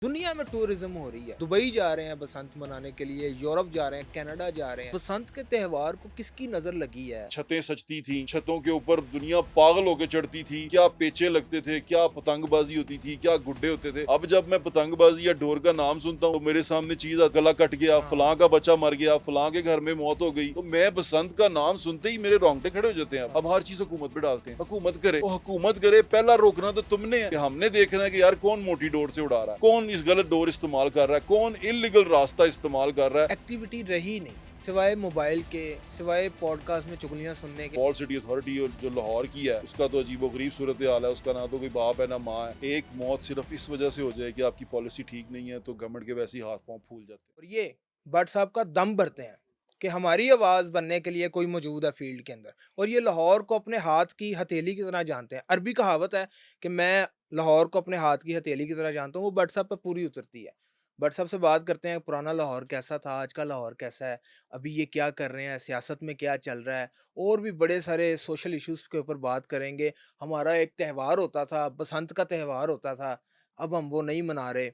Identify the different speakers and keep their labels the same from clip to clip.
Speaker 1: दुनिया में टूरिज्म हो रही है। दुबई जा रहे हैं बसंत मनाने के लिए, यूरोप जा रहे हैं, कनाडा जा रहे हैं। बसंत के त्योहार को किसकी नजर लगी है?
Speaker 2: छतें सजती थी, छतों के ऊपर दुनिया पागल होकर चढ़ती थी। क्या पेचे लगते थे, क्या पतंगबाजी होती थी, क्या गुड्डे होते थे। अब जब मैं पतंगबाजी या ढोर का नाम सुनता हूँ तो मेरे सामने चीज गला कट गया,
Speaker 1: हाँ।
Speaker 2: फलां का बच्चा मर गया, फलां के घर में मौत हो गई, तो मैं बसंत का नाम सुनते ही मेरे रोंगटे खड़े हो जाते हैं। अब हर चीज हुकूमत पे डालते हैं। हुकूमत करे, वो हुकूमत करे, पहला रोकना तो तुमने है। हमने देखना है कि यार कौन मोटी डोर से उड़ा रहा है, कौन इस गलत डोर इस्तेमाल कर रहा है, कौन इलीगल रास्ता इस्तेमाल कर रहा है।
Speaker 1: एक्टिविटी रही नहीं सिवाय मोबाइल के, सिवाय पॉडकास्ट में चुगलियां सुनने के।
Speaker 2: वॉल सिटी अथॉरिटी और जो लाहौर की है उसका तो अजीबोगरीब सूरत हाल है। उसका ना तो कोई बाप है ना माँ है। एक मौत सिर्फ इस वजह से हो जाए कि आपकी पॉलिसी ठीक नहीं है तो गवर्नमेंट के वैसे ही हाथ पांव फूल जाते हैं।
Speaker 1: और ये भट्ट साहब का दम भरते हैं कि हमारी आवाज बनने के लिए कोई मौजूद है फील्ड के अंदर, और ये लाहौर को अपने हाथ की हथेली की तरह जानते हैं। अरबी कहावत है कि मैं लाहौर को अपने हाथ की हथेली की तरह जानता हूँ, वो भट्ट साहब पर पूरी उतरती है। भट्ट साहब से बात करते हैं, पुराना लाहौर कैसा था, आज का लाहौर कैसा है, अभी ये क्या कर रहे हैं, सियासत में क्या चल रहा है, और भी बड़े सारे सोशल इश्यूज के ऊपर बात करेंगे। हमारा एक त्यौहार होता था, बसंत का त्यौहार होता था, अब हम वो नहीं मना रहे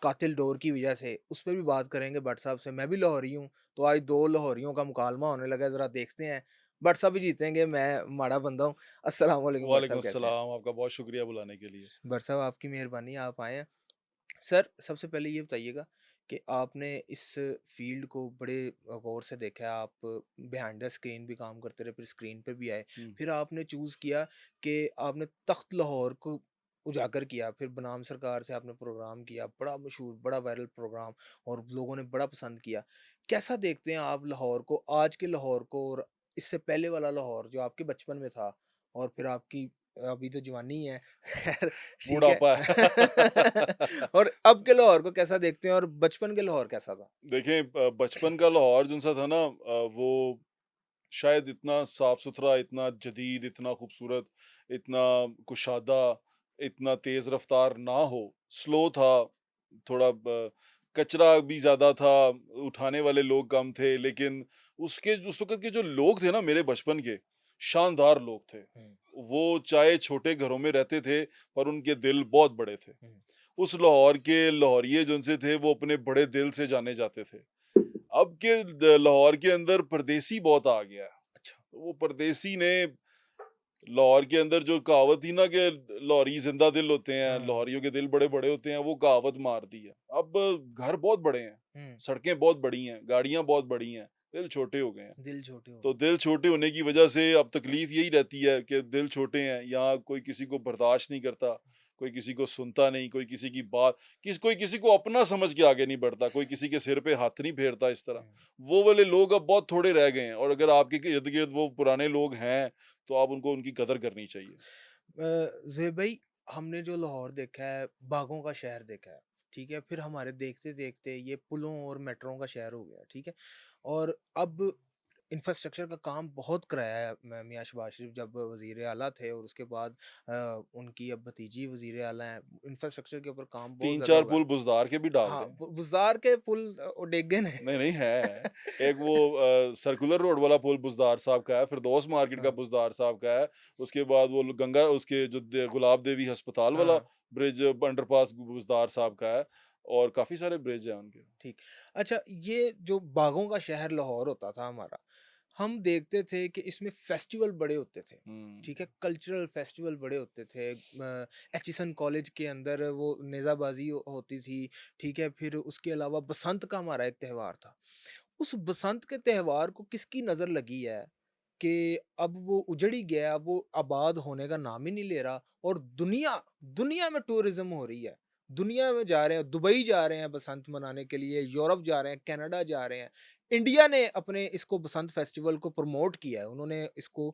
Speaker 1: कातिल डोर की वजह से। उस पे भी बात करेंगे भट्ट साहब से। मैं भी लाहौरी हूँ, तो आज 2 लाहौरियों का मुकालमा होने लगा है, ज़रा देखते हैं। भट्ट साहब भी जीतेंगे, मैं माड़ा बंदा हूँ। अस्सलाम वालेकुम भट्ट
Speaker 2: वालेकुम
Speaker 1: साहब, कैसे हैं?
Speaker 2: अस्सलाम, आपका बहुत शुक्रिया बुलाने के लिए।
Speaker 1: भट्ट साहब आपकी मेहरबानी, आप आए हैं। सर, सबसे पहले ये बताइएगा कि आपने इस फ़ील्ड को बड़े गौर से देखा है, आप बिहाइंड द स्क्रीन भी काम करते रहे, फिर स्क्रीन पे भी आए।
Speaker 2: हम्म।
Speaker 1: फिर आपने चूज़ किया कि आपने तख्त लाहौर को उजागर किया, फिर बनाम सरकार से आपने प्रोग्राम किया, बड़ा मशहूर, बड़ा वायरल प्रोग्राम, और लोगों ने बड़ा पसंद किया। कैसा देखते हैं आप लाहौर को, आज के लाहौर को, और इससे पहले वाला लाहौर जो आपके बचपन में था, और फिर आपकी अभी तो जवानी है, खैर ठीक है।
Speaker 2: बूढ़ापा है।
Speaker 1: और अब के लाहौर को कैसा देखते हैं, और बचपन के लाहौर कैसा था?
Speaker 2: देखें, बचपन का लाहौर जो सा था ना, वो शायद इतना साफ सुथरा, इतना जदीद, इतना खूबसूरत, इतना कुशादा, इतना तेज रफ्तार ना हो। स्लो था थोड़ा, कचरा भी ज्यादा था, उठाने वाले लोग कम थे, लेकिन उसके उस वक्त के जो लोग थे ना मेरे बचपन के, शानदार लोग थे।
Speaker 1: हुँ,
Speaker 2: वो चाहे छोटे घरों में रहते थे पर उनके दिल बहुत बड़े थे।
Speaker 1: हुँ।
Speaker 2: उस लाहौर के लाहौरिये जो उनसे थे वो अपने बड़े दिल से जाने जाते थे। अब के लाहौर के अंदर परदेसी बहुत आ गया है।
Speaker 1: अच्छा।
Speaker 2: तो वो परदेसी ने लाहौर के अंदर जो कहावत थी ना कि लाहौरी जिंदा दिल होते हैं,
Speaker 1: हाँ।
Speaker 2: लाहौरियों के दिल बड़े बड़े होते हैं, वो कहावत मार दी है। अब घर बहुत बड़े हैं,
Speaker 1: हुँ,
Speaker 2: सड़कें बहुत बड़ी हैं, गाड़ियां बहुत बड़ी हैं, दिल छोटे हो गए हैं।
Speaker 1: दिल छोटे हो
Speaker 2: तो
Speaker 1: गए।
Speaker 2: दिल छोटे होने की वजह से अब तकलीफ यही रहती है कि दिल छोटे हैं, यहाँ कोई किसी को बर्दाश्त नहीं करता, कोई किसी को सुनता नहीं, कोई किसी की बात, कोई किसी को अपना समझ के आगे नहीं बढ़ता, कोई किसी के सिर पे हाथ नहीं फेरता इस तरह।
Speaker 1: हुँ।
Speaker 2: वो वाले लोग अब बहुत थोड़े रह गए हैं, और अगर आपके इर्द गिर्द वो पुराने लोग हैं तो आप उनको उनकी कदर करनी चाहिए।
Speaker 1: ज़ेब भाई, हमने जो लाहौर देखा है, बागों का शहर देखा है, ठीक है? फिर हमारे देखते-देखते ये पुलों और मेट्रो का शहर हो गया, ठीक है? और अब इंफ्रास्ट्रक्चर का काम बहुत कराया है मियाँ शहबाज शरीफ जब वज़ीर आला थे, और उसके बाद उनकी अब भतीजी वज़ीर आला हैं। इंफ्रास्ट्रक्चर के ऊपर काम बहुत
Speaker 2: तीन
Speaker 1: ज़्यादा
Speaker 2: चार
Speaker 1: हुआ है।
Speaker 2: पुल बुजदार के भी डाल
Speaker 1: हाँ,
Speaker 2: दें।
Speaker 1: बुज़ार के पुल डिग ने।
Speaker 2: नहीं, नहीं है। एक वो सर्कुलर रोड वाला पुल बुज़दार साहब का है, फिरदौस मार्केट का
Speaker 1: हाँ,
Speaker 2: बुज़दार साहब का है। उसके बाद वो गंगा उसके जो गुलाब देवी अस्पताल वाला
Speaker 1: हाँ।
Speaker 2: ब्रिज अंडरपास बुज़दार साहब का है, और काफ़ी सारे ब्रिज हैं उनके।
Speaker 1: ठीक। अच्छा, ये जो बागों का शहर लाहौर होता था हमारा, हम देखते थे कि इसमें फेस्टिवल बड़े होते थे,
Speaker 2: हुँ।
Speaker 1: ठीक है? कल्चरल फेस्टिवल बड़े होते थे। एचिसन कॉलेज के अंदर वो नेज़ाबाज़ी होती थी, ठीक है? फिर उसके अलावा बसंत का हमारा एक त्योहार था। उस बसंत के त्योहार को किसकी नज़र लगी है कि अब वो उजड़ ही गया, अब वो आबाद होने का नाम ही नहीं ले रहा, और दुनिया दुनिया में टूरिज़्म हो रही है। दुनिया में जा रहे हैं, दुबई जा रहे हैं बसंत मनाने के लिए, यूरोप जा रहे हैं, कनाडा जा रहे हैं। इंडिया ने अपने इसको बसंत फेस्टिवल को प्रमोट किया है, उन्होंने इसको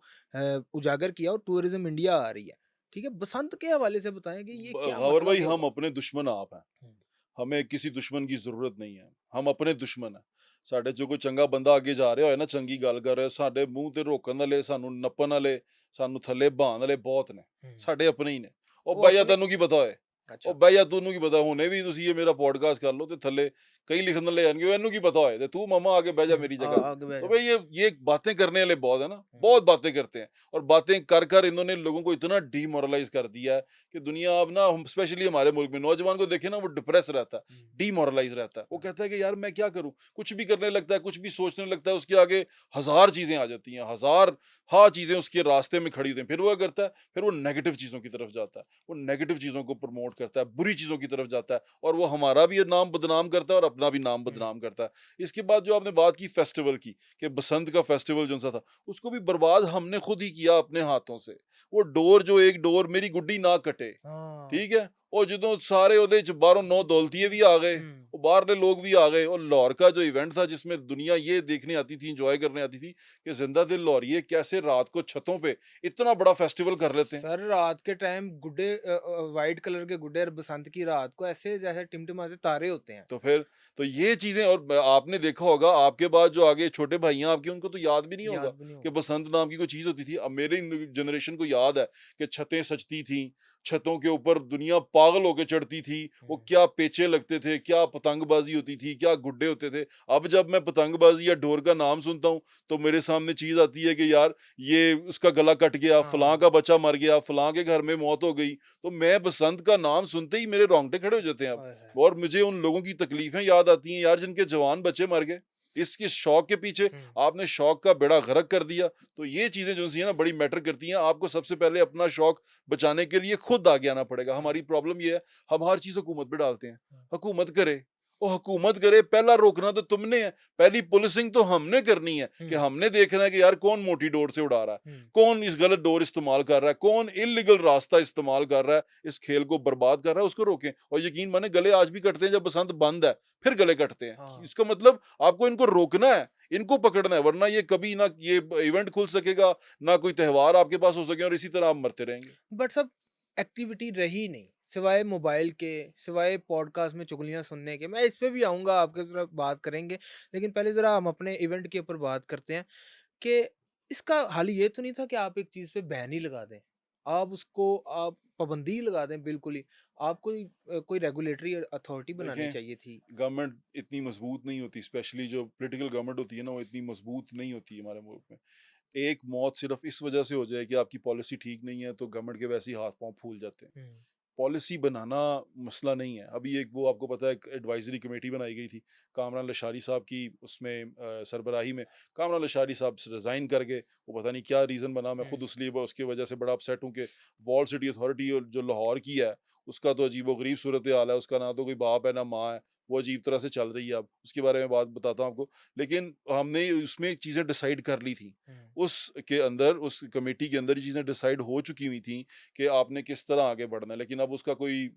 Speaker 1: उजागर किया, और टूरिज़्म इंडिया आ रही है। ठीक है? बसंत के हवाले से बताएँ कि ये क्या
Speaker 2: गौर
Speaker 1: मसला
Speaker 2: भाई,
Speaker 1: क्या
Speaker 2: हम
Speaker 1: हुआ?
Speaker 2: अपने दुश्मन आप हैं।
Speaker 1: हुँ,
Speaker 2: हमें किसी दुश्मन की ज़रूरत नहीं है। हम अपने दुश्मन हैं। ਸਾਡੇ ਚੋਂ ਕੋਈ ਚੰਗਾ ਬੰਦਾ ਅੱਗੇ ਜਾ ਰਿਹਾ ਹੋਏ ਨਾ, ਚੰਗੀ ਗੱਲ ਕਰ ਰਿਹਾ, ਸਾਡੇ ਮੂੰਹ ਤੇ ਰੋਕਣ ਵਾਲੇ, ਸਾਨੂੰ ਨੱਪਣ ਵਾਲੇ, ਸਾਨੂੰ ਥੱਲੇ ਬਹਾਣ ਵਾਲੇ ਬਹੁਤ ਨੇ।
Speaker 1: हुँ।
Speaker 2: ਸਾਡੇ ਆਪਣੇ ਹੀ ਨੇ। ਉਹ
Speaker 1: वो
Speaker 2: ਬਹਿ ਜਾ,
Speaker 1: अपने
Speaker 2: ਤੈਨੂੰ ਕੀ ਪਤਾ ਓਏ?
Speaker 1: अच्छा।
Speaker 2: ਉਹ ਬਹਿ ਜਾ ਤੈਨੂੰ ਕੀ ਪਤਾ ਹੁਣੇ ਵੀ ਤੁਸੀਂ ਇਹ ਮੇਰਾ पॉडकास्ट कर लो ਤੇ ਥੱਲੇ कई लिखने ले जाएंगे ਇਹਨੂੰ ਕੀ पता है तू मामा आके बह जा मेरी जगह।
Speaker 1: आगे बैठ
Speaker 2: तो
Speaker 1: जाओ।
Speaker 2: भाई ये बातें करने वाले बहुत है ना,
Speaker 1: हुँ,
Speaker 2: बहुत बातें करते हैं और बातें कर कर इन्होंने लोगों को इतना डीमोरलाइज कर दिया है कि दुनिया अब ना हम स्पेशली हमारे मुल्क में नौजवान को देखे ना वो डिप्रेस रहता है,
Speaker 1: हुँ,
Speaker 2: डीमोरलाइज रहता है। वो
Speaker 1: हुँ,
Speaker 2: कहता है कि यार मैं क्या करूं, कुछ भी करने लगता है, कुछ भी सोचने लगता है, उसके आगे हजार चीजें आ जाती हैं, हजार हाँ चीजें उसके रास्ते में खड़ी होती हैं। फिर वो क्या करता है, फिर वो नेगेटिव चीजों की तरफ जाता है, वो नेगेटिव चीजों को प्रमोट करता है, बुरी चीजों की तरफ जाता है और वो हमारा भी नाम बदनाम करता है और अपना भी नाम
Speaker 1: हुँ,
Speaker 2: बदनाम करता है। इसके बाद जो आपने बात की फेस्टिवल की कि बसंत का फेस्टिवल जो सा था उसको भी बर्बाद हमने खुद ही किया अपने हाथों से। वो डोर जो एक डोर मेरी गुड्डी ना कटे,
Speaker 1: हाँ,
Speaker 2: ठीक है, ਉਹ ਜਦੋਂ ਸਾਰੇ ਉਹਦੇ ਚ ਬਾਹਰੋਂ नौ दौलतिये भी आ गए,
Speaker 1: हुँ,
Speaker 2: वो बाहरले लोग भी आ गए और लाहौर का जो इवेंट था जिसमें दुनिया ये देखने आती थी, एंजॉय करने आती थी कि जिंदा दिल लाहौरिये कैसे रात को छतों पे इतना बड़ा फेस्टिवल कर लेते हैं।
Speaker 1: सर रात के टाइम गुड्डे व्हाइट कलर के गुड्डे और बसंत की रात को ऐसे जैसे टिमटिमाते तारे होते हैं।
Speaker 2: तो फिर तो ये चीजें और आपने देखा होगा आपके बाद जो आगे छोटे भाई हैं आपके उनको तो याद भी नहीं होगा
Speaker 1: याद भी नहीं
Speaker 2: कि
Speaker 1: होगा।
Speaker 2: बसंत नाम की कोई चीज होती थी। अब मेरे जनरेशन को याद है कि छतें सजती थी, छतों के ऊपर दुनिया पागल होके चढ़ती थी, वो
Speaker 1: हुँ,
Speaker 2: क्या पेचे लगते थे, क्या पतंगबाजी होती थी, क्या गुड्डे होते थे। अब जब मैं पतंगबाजी या ढोर का नाम सुनता हूँ तो मेरे सामने चीज आती है कि यार ये उसका गला कट गया, फलां
Speaker 1: हाँ,
Speaker 2: का बच्चा मर गया, फलां के घर में मौत हो गई। तो मैं बसंत का नाम सुनते ही मेरे रोंगटे खड़े हो जाते हैं अब।
Speaker 1: ओए होए!
Speaker 2: और मुझे उन लोगों की तकलीफें याद आती हैं यार जिनके जवान बच्चे मर गए। इसके शौक के पीछे
Speaker 1: हुँ,
Speaker 2: आपने शौक का बेड़ा गर्क कर दिया। तो ये चीज़ें जो सी है ना बड़ी मैटर करती हैं। आपको सबसे पहले अपना शौक बचाने के लिए खुद आगे आना पड़ेगा।
Speaker 1: हुँ,
Speaker 2: हमारी प्रॉब्लम ये है, हम हर चीज़ हुकूमत पे डालते हैं।
Speaker 1: हुँ,
Speaker 2: हुकूमत करे, वो हुकूमत करे, पहला रोकना तो तुमने है। पहली पुलिसिंग तो हमने करनी है कि
Speaker 1: हुँ,
Speaker 2: हमने देखना है कि यार कौन मोटी डोर से उड़ा रहा है,
Speaker 1: हुँ,
Speaker 2: कौन इस गलत डोर इस्तेमाल कर रहा है, कौन इल्लीगल रास्ता इस्तेमाल कर रहा है, इस खेल को बर्बाद कर रहा है, उसको रोकें। और यकीन माने गले आज भी कटते हैं जब बसंत बंद है, फिर गले कटते हैं।
Speaker 1: हाँ।
Speaker 2: इसका मतलब आपको इनको रोकना है, इनको पकड़ना है, वरना ये कभी ना ये इवेंट खुल सकेगा, ना कोई त्योहार आपके पास हो सके और इसी तरह आप मरते रहेंगे।
Speaker 1: बट सब एक्टिविटी रही नहीं, सिवाय मोबाइल के, सिवाय पॉडकास्ट में चुगलियाँ सुनने के। मैं इस पे भी आऊँगा, आपके ज़रा बात करेंगे। लेकिन पहले ज़रा हम अपने इवेंट के ऊपर बात करते हैं कि इसका हल ये तो नहीं था कि आप एक चीज़ पे बैन ही लगा दें। आप पाबंदी ही लगा दें बिल्कुल ही। आपको कोई रेगुलेटरी अथॉरिटी बनानी
Speaker 2: देखें,
Speaker 1: चाहिए थी।
Speaker 2: गवर्नमेंट इतनी मजबूत नहीं होती, स्पेशली जो पॉलिटिकल गवर्नमेंट होती है ना, वो इतनी मजबूत नहीं होती है हमारे मुल्क में। एक मौत सिर्फ इस वजह से हो जाए कि आपकी पॉलिसी ठीक नहीं है, तो गवर्नमेंट के वैसे ही हाथ पाँव फूल जाते हैं।
Speaker 1: हुँ,
Speaker 2: पॉलिसी बनाना मसला नहीं है। अभी एक वो आपको पता है एक एडवाइज़री कमेटी बनाई गई थी, कामरान लशारी साहब की उसमें सरबराही में। कामरान लशारी साहब रिज़ाइन कर गए, वो पता नहीं क्या रीज़न बना, मैं
Speaker 1: हुँ,
Speaker 2: खुद उसलिए उसकी वजह से बड़ा अपसेट हूँ कि वॉल सिटी अथॉरिटी और जो लाहौर की है, उसका तो अजीबो-गरीब सूरत-ए-हाल है, उसका ना तो कोई बाप है, ना माँ है, वो अजीब तरह से चल रही है अब, उसके बारे में बात बताता हूँ आपको। लेकिन हमने उसमें चीज़ें डिसाइड कर ली थी।
Speaker 1: हुँ,
Speaker 2: उसके अंदर, उस कमेटी के अंदर ये चीज़ें डिसाइड हो चुकी हुई थी कि आपने किस तरह आगे बढ़ना है, लेकिन अब उसका कोई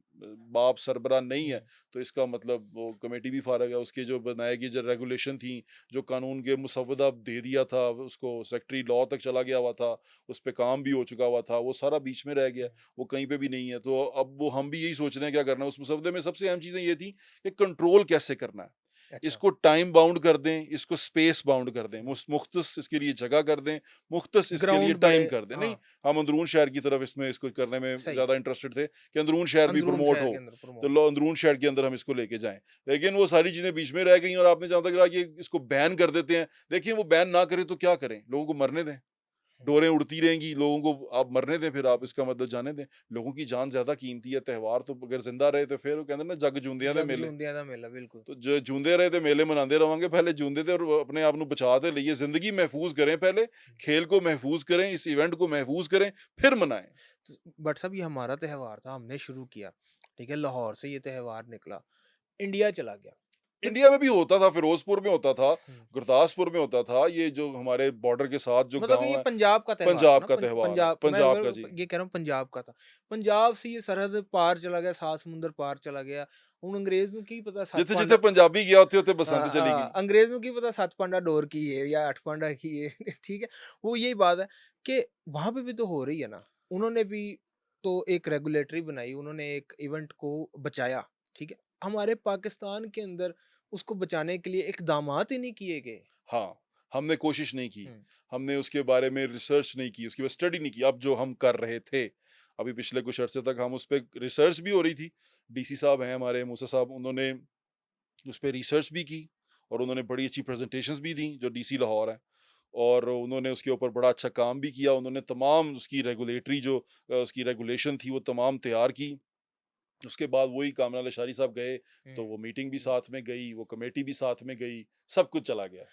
Speaker 2: बाप सरबराह नहीं
Speaker 1: हुँ,
Speaker 2: है, तो इसका मतलब वो कमेटी भी फारग है। उसके जो बनाई गई जो रेगुलेशन थी, जो कानून के मुसव्वदा दे दिया था, उसको सेक्रेटरी लॉ तक चला गया हुआ था, उस पे काम भी हो चुका हुआ था, वो सारा बीच में रह गया,
Speaker 1: हुँ,
Speaker 2: वो कहीं पे भी नहीं है। तो अब वो हम भी यही सोच रहे हैं क्या करना है। उस मुसव्वदे में सबसे अहम चीज़ें ये थी कि कंट्रोल कैसे करना है।
Speaker 1: अच्छा।
Speaker 2: इसको टाइम बाउंड कर दें, इसको स्पेस बाउंड कर दें,
Speaker 1: हुँ,
Speaker 2: मुख्तस इसके लिए जगह कर दें, मुख्तस इसके लिए
Speaker 1: ग्राउंड
Speaker 2: टाइम
Speaker 1: बड़े
Speaker 2: कर दें। नहीं,
Speaker 1: हाँ,
Speaker 2: हम अंदरून शहर की तरफ इसमें इसको करने में
Speaker 1: सही।
Speaker 2: ज़्यादा इंटरेस्टेड थे कि अंदरून शहर भी
Speaker 1: अंदरून
Speaker 2: प्रमोट
Speaker 1: शहर
Speaker 2: हो,
Speaker 1: के अंदर
Speaker 2: तो
Speaker 1: प्रमोट।
Speaker 2: अंदरून शहर के अंदर हम इसको लेके जाएँ। लेकिन वो सारी चीज़ें बीच में रह गई और आपने जहाँ तक कहा कि इसको बैन कर देते हैं। देखिए वो बैन ना करें तो क्या करें? लोगों को मरने दें।
Speaker 1: हुँ,
Speaker 2: डोरें उड़ती रहेंगी, लोगों को आप मरने दें, फिर
Speaker 1: हुँ,
Speaker 2: आप इसका मतलब जाने दें। लोगों की जान ज़्यादा कीमती है, त्योहार तो अगर ज़िंदा रहे तो फिर वो कहते हैं ना जग जूंदियां दे
Speaker 1: जग
Speaker 2: मेले।
Speaker 1: जूंदियां दा मेला बिल्कुल।
Speaker 2: तो ज जूंदे रहे ते मेले मनाते रवांगे, पहले जूंदे ते और अपने आप ਨੂੰ बचा ते लईए, ज़िंदगी महफूज़ करें पहले, खेल को महफूज़ करें, इस इवेंट को महफूज़ करें, फिर मनाएँ।
Speaker 1: बट साहब ये हमारा त्योहार था, हमने शुरू किया, ठीक है? लाहौर से ये त्योहार निकला, इंडिया चला गया। फिर
Speaker 2: इंडिया में भी होता था, फिरोज़पुर में होता था,
Speaker 1: हुँ,
Speaker 2: गुरदासपुर में होता था, ये जो हमारे बॉर्डर के साथ जो
Speaker 1: मतलब ये
Speaker 2: गाँव है,
Speaker 1: पंजाब का त्योहार था
Speaker 2: पंजाब
Speaker 1: ना,
Speaker 2: का त्योहार है,
Speaker 1: पंजाब मैं
Speaker 2: पंजाब का जी।
Speaker 1: ये कह रहा हूँ पंजाब का था। पंजाब से ये सरहद पार चला गया, 7 समुंदर पार चला गया। ਹੁਣ ਅੰਗਰੇਜ਼ ਨੂੰ ਕੀ ਪਤਾ ਸੱਤ
Speaker 2: जिथे-जिथे
Speaker 1: ਪਾਂਡਾ
Speaker 2: पंजाबी गया, उत्थे-उत्थे बसंत चली गई।
Speaker 1: अंग्रेज को की पता 7 पांडा डोर की है या 8 पांडा की है ठीक है? वो यही बात है कि वहाँ पे भी तो हो रही है ना। उन्होंने भी तो एक रेगुलेटरी बनाई, उन्होंने एक इवेंट को बचाया, ठीक है? हमारे पाकिस्तान के अंदर उसको बचाने के लिए इकदामात ही नहीं किए गए।
Speaker 2: हाँ, हमने कोशिश नहीं की,
Speaker 1: हुँ,
Speaker 2: हमने उसके बारे में रिसर्च नहीं की, उसके बाद स्टडी नहीं की। अब जो हम कर रहे थे, अभी पिछले कुछ अरसे तक हम उस पे रिसर्च भी हो रही थी। डीसी साहब हैं हमारे मूसा साहब, उन्होंने उस पे रिसर्च भी की और उन्होंने बड़ी अच्छी प्रेज़ेंटेशंस भी दी, जो डीसी लाहौर हैं। और उन्होंने उसके ऊपर बड़ा अच्छा काम भी किया। उन्होंने तमाम उसकी रेगुलेटरी जो उसकी रेगुलेशन थी वो तमाम तैयार की। उसके बाद वही कामरान अशारी साहब गए, तो
Speaker 1: हुँ।
Speaker 2: वो मीटिंग भी साथ में गई, वो कमेटी भी साथ में गई, सब कुछ चला गया।